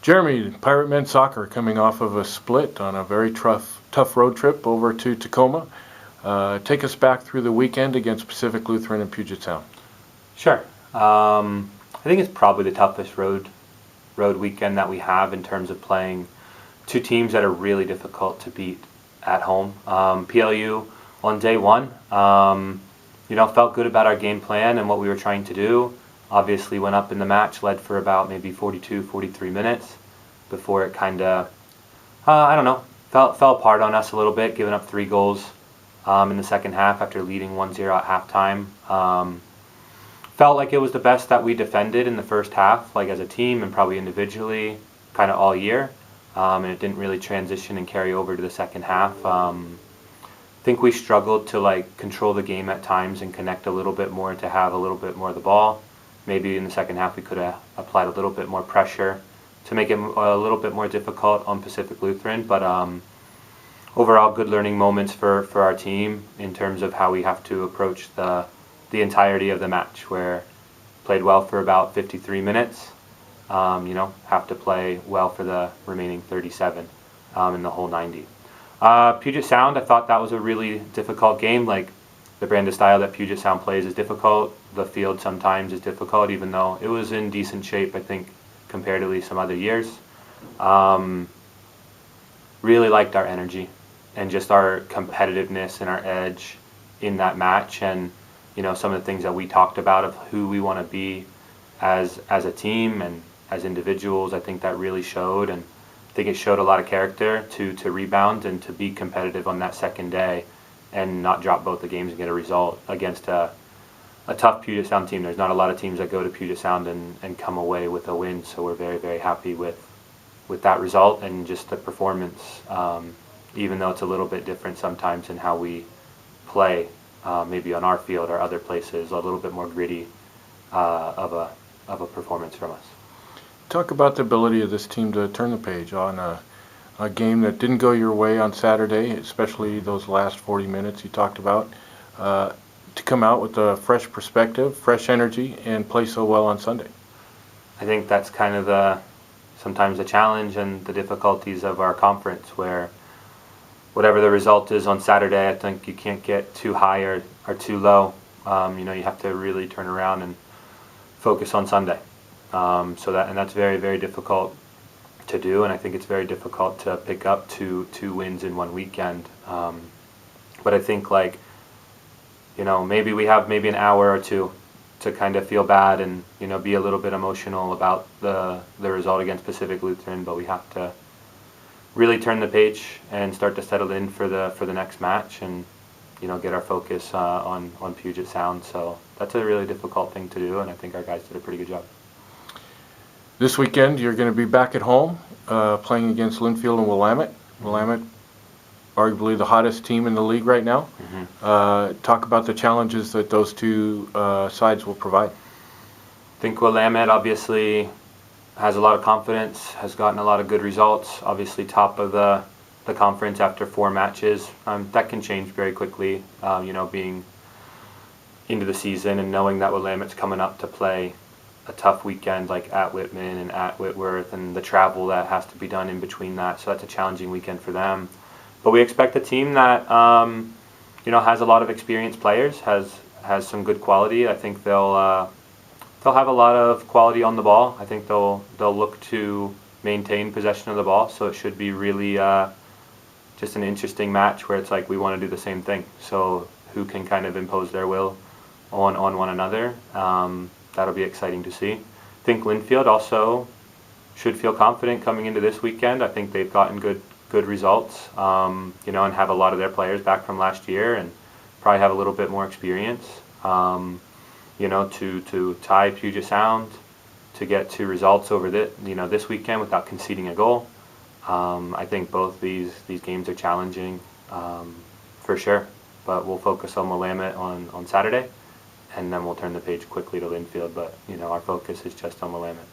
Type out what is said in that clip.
Jeremy, Pirate Men Soccer coming off of a split on a very tough road trip over to Tacoma. Take us back through the weekend against Pacific Lutheran in Puget Sound. Sure. I think it's probably the toughest road weekend that we have in terms of playing two teams that are really difficult to beat at home. PLU on day one, felt good about our game plan and what we were trying to do. Obviously went up in the match, led for about maybe 42, 43 minutes before it kind of, fell apart on us a little bit, giving up 3 goals in the second half after leading 1-0 at halftime. Felt like it was the best that we defended in the first half, like as a team and probably individually, kind of all year. And it didn't really transition and carry over to the second half. I think we struggled to control the game at times and connect a little bit more and to have a little bit more of the ball. Maybe in the second half we could have applied a little bit more pressure to make it a little bit more difficult on Pacific Lutheran. But overall, good learning moments for our team in terms of how we have to approach the entirety of the match, where played well for about 53 minutes. Have to play well for the remaining 37 in the whole 90. Puget Sound, I thought that was a really difficult game. The brand of style that Puget Sound plays is difficult. The field sometimes is difficult, even though it was in decent shape, I think, comparatively some other years. Really liked our energy and just our competitiveness and our edge in that match, and some of the things that we talked about of who we want to be as a team and as individuals. I think that really showed, and I think it showed a lot of character to rebound and to be competitive on that second day and not drop both the games and get a result against a tough Puget Sound team. There's not a lot of teams that go to Puget Sound and come away with a win, so we're very, very happy with that result and just the performance, even though it's a little bit different sometimes in how we play, maybe on our field or other places, a little bit more gritty of a performance from us. Talk about the ability of this team to turn the page on a game that didn't go your way on Saturday, especially those last 40 minutes you talked about, to come out with a fresh perspective, fresh energy, and play so well on Sunday. I think that's kind of sometimes the challenge and the difficulties of our conference, where whatever the result is on Saturday, I think you can't get too high or too low. You have to really turn around and focus on Sunday. That's very, very difficult to do, and I think it's very difficult to pick up two wins in one weekend. But I think maybe we have an hour or two to kind of feel bad and be a little bit emotional about the result against Pacific Lutheran, but we have to really turn the page and start to settle in for the next match and get our focus on Puget Sound. So that's a really difficult thing to do, and I think our guys did a pretty good job. This weekend you're going to be back at home playing against Linfield and Willamette. Willamette, arguably the hottest team in the league right now. Mm-hmm. Talk about the challenges that those two sides will provide. I think Willamette obviously has a lot of confidence, has gotten a lot of good results, obviously top of the conference after 4 matches. That can change very quickly, being into the season and knowing that Willamette's coming up to play a tough weekend at Whitman and at Whitworth, and the travel that has to be done in between that. So that's a challenging weekend for them. But we expect a team that has a lot of experienced players, has some good quality. I think they'll have a lot of quality on the ball. I think they'll look to maintain possession of the ball. So it should be really just an interesting match where it's we want to do the same thing. So who can kind of impose their will on one another? That'll be exciting to see. I think Linfield also should feel confident coming into this weekend. I think they've gotten good results, and have a lot of their players back from last year and probably have a little bit more experience. To tie Puget Sound, to get 2 results over this weekend without conceding a goal. I think both these games are challenging for sure, but we'll focus on Willamette on Saturday, and then we'll turn the page quickly to Linfield. But our focus is just on Willamette.